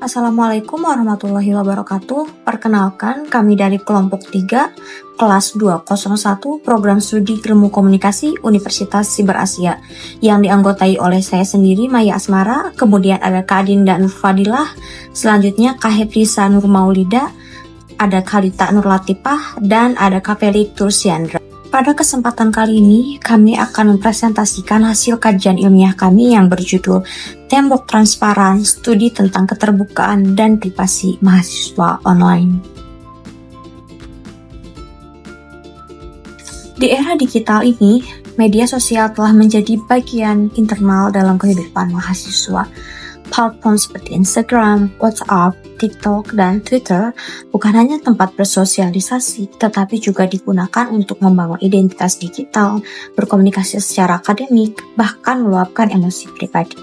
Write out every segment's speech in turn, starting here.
Assalamualaikum warahmatullahi wabarakatuh. Perkenalkan, kami dari kelompok 3, kelas 201, program studi ilmu komunikasi Universitas Siber Asia, yang dianggotai oleh saya sendiri, Maya Asmara, kemudian ada Kak Dinda Nur Fadilah, selanjutnya Kak Heprisa Nur Maulida, ada Khalita Nur Latifah, dan ada Kak Feli Tursyandra. Pada kesempatan kali ini, kami akan mempresentasikan hasil kajian ilmiah kami yang berjudul Tembok Transparan, Studi tentang Keterbukaan dan Privasi Mahasiswa Online. Di era digital ini, media sosial telah menjadi bagian internal dalam kehidupan mahasiswa. Platform seperti Instagram, WhatsApp, TikTok, dan Twitter bukan hanya tempat bersosialisasi, tetapi juga digunakan untuk membangun identitas digital, berkomunikasi secara akademik, bahkan meluapkan emosi pribadi.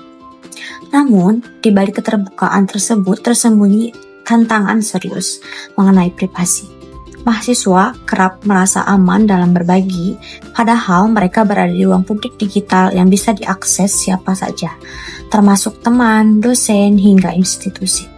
Namun, di balik keterbukaan tersebut tersembunyi tantangan serius mengenai privasi. Mahasiswa kerap merasa aman dalam berbagi, padahal mereka berada di ruang publik digital yang bisa diakses siapa saja, termasuk teman, dosen, hingga institusi.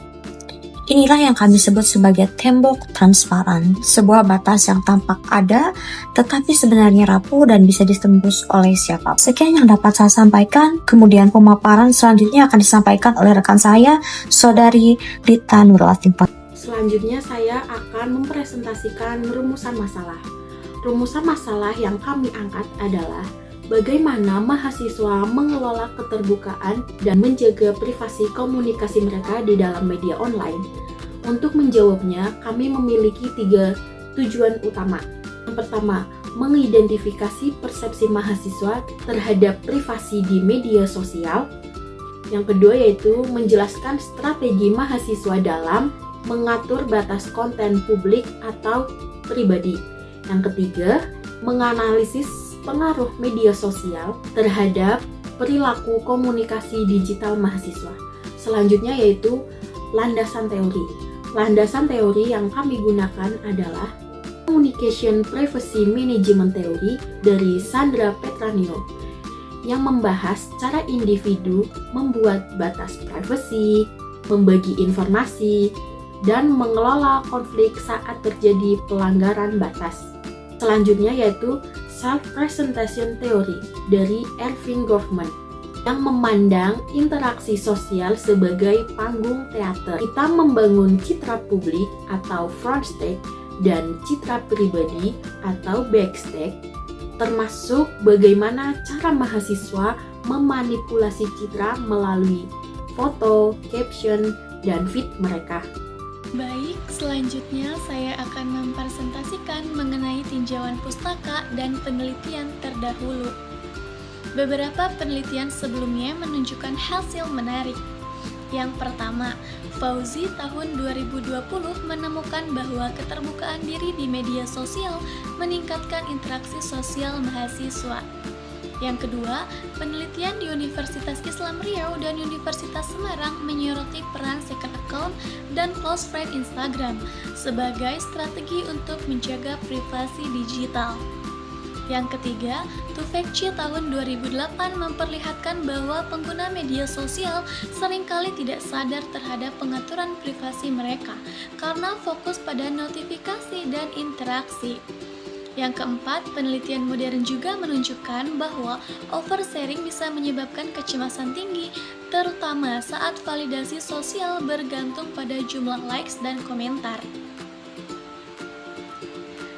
Inilah yang kami sebut sebagai tembok transparan, sebuah batas yang tampak ada, tetapi sebenarnya rapuh dan bisa ditembus oleh siapa. Sekian yang dapat saya sampaikan, kemudian pemaparan selanjutnya akan disampaikan oleh rekan saya, Saudari Dita Nur Latifah. Selanjutnya saya akan mempresentasikan rumusan masalah. Rumusan masalah yang kami angkat adalah bagaimana mahasiswa mengelola keterbukaan dan menjaga privasi komunikasi mereka di dalam media online. Untuk menjawabnya, kami memiliki 3 tujuan utama. Yang pertama, mengidentifikasi persepsi mahasiswa terhadap privasi di media sosial. Yang kedua yaitu menjelaskan strategi mahasiswa dalam mengatur batas konten publik atau pribadi. Yang ketiga, menganalisis pengaruh media sosial terhadap perilaku komunikasi digital mahasiswa. Selanjutnya yaitu landasan teori. Landasan teori yang kami gunakan adalah Communication Privacy Management Theory dari Sandra Petranio yang membahas cara individu membuat batas privasi, membagi informasi, dan mengelola konflik saat terjadi pelanggaran batas. Selanjutnya yaitu Self-Presentation Theory dari Erving Goffman yang memandang interaksi sosial sebagai panggung teater. Kita membangun citra publik atau front stage dan citra pribadi atau backstage, termasuk bagaimana cara mahasiswa memanipulasi citra melalui foto, caption, dan feed mereka. Baik, selanjutnya saya akan mempresentasikan mengenai tinjauan pustaka dan penelitian terdahulu. Beberapa penelitian sebelumnya menunjukkan hasil menarik. Yang pertama, Fauzi tahun 2020 menemukan bahwa keterbukaan diri di media sosial meningkatkan interaksi sosial mahasiswa. Yang kedua, penelitian di Universitas Islam Riau dan Universitas Semarang menyoroti peran second account dan close friend Instagram sebagai strategi untuk menjaga privasi digital. Yang ketiga, Tufekci tahun 2008 memperlihatkan bahwa pengguna media sosial seringkali tidak sadar terhadap pengaturan privasi mereka karena fokus pada notifikasi dan interaksi. Yang keempat, penelitian modern juga menunjukkan bahwa oversharing bisa menyebabkan kecemasan tinggi, terutama saat validasi sosial bergantung pada jumlah likes dan komentar.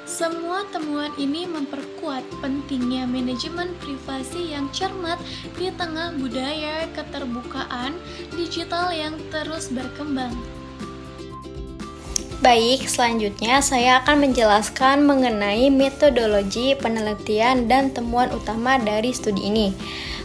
Semua temuan ini memperkuat pentingnya manajemen privasi yang cermat di tengah budaya keterbukaan digital yang terus berkembang. Baik, selanjutnya saya akan menjelaskan mengenai metodologi penelitian dan temuan utama dari studi ini.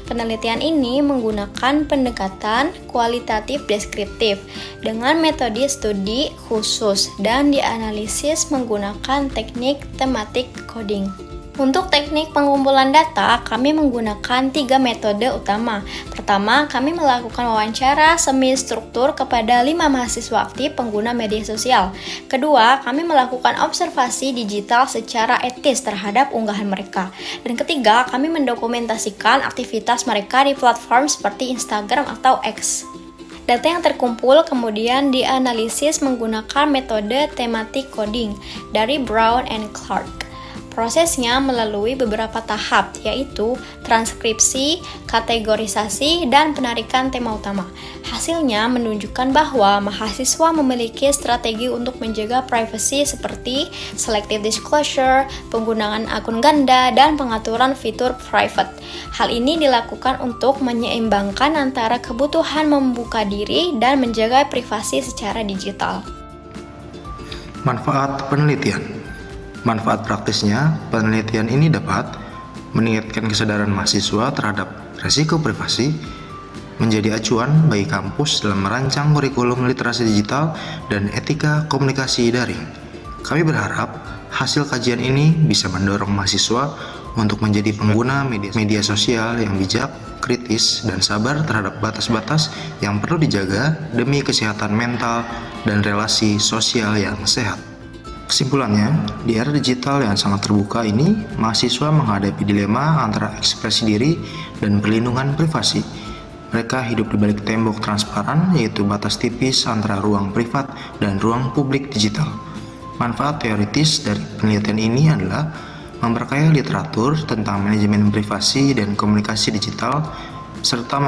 Penelitian ini menggunakan pendekatan kualitatif deskriptif dengan metode studi khusus dan dianalisis menggunakan teknik tematik coding. Untuk teknik pengumpulan data, kami menggunakan 3 metode utama. Pertama, kami melakukan wawancara semi-struktur kepada 5 mahasiswa aktif pengguna media sosial. Kedua, kami melakukan observasi digital secara etis terhadap unggahan mereka. Dan ketiga, kami mendokumentasikan aktivitas mereka di platform seperti Instagram atau X. Data yang terkumpul kemudian dianalisis menggunakan metode thematic coding dari Brown and Clark. Prosesnya melalui beberapa tahap, yaitu transkripsi, kategorisasi, dan penarikan tema utama. Hasilnya menunjukkan bahwa mahasiswa memiliki strategi untuk menjaga privasi seperti selective disclosure, penggunaan akun ganda, dan pengaturan fitur private. Hal ini dilakukan untuk menyeimbangkan antara kebutuhan membuka diri dan menjaga privasi secara digital. Manfaat penelitian. Manfaat praktisnya, penelitian ini dapat meningkatkan kesadaran mahasiswa terhadap risiko privasi, menjadi acuan bagi kampus dalam merancang kurikulum literasi digital dan etika komunikasi daring. Kami berharap hasil kajian ini bisa mendorong mahasiswa untuk menjadi pengguna media sosial yang bijak, kritis, dan sabar terhadap batas-batas yang perlu dijaga demi kesehatan mental dan relasi sosial yang sehat. Kesimpulannya, di era digital yang sangat terbuka ini, mahasiswa menghadapi dilema antara ekspresi diri dan perlindungan privasi. Mereka hidup di balik tembok transparan, yaitu batas tipis antara ruang privat dan ruang publik digital. Manfaat teoritis dari penelitian ini adalah memperkaya literatur tentang manajemen privasi dan komunikasi digital, serta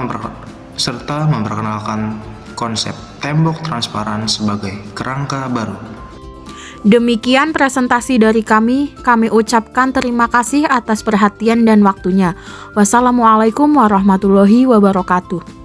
memperkenalkan konsep tembok transparan sebagai kerangka baru. Demikian presentasi dari kami ucapkan terima kasih atas perhatian dan waktunya. Wassalamualaikum warahmatullahi wabarakatuh.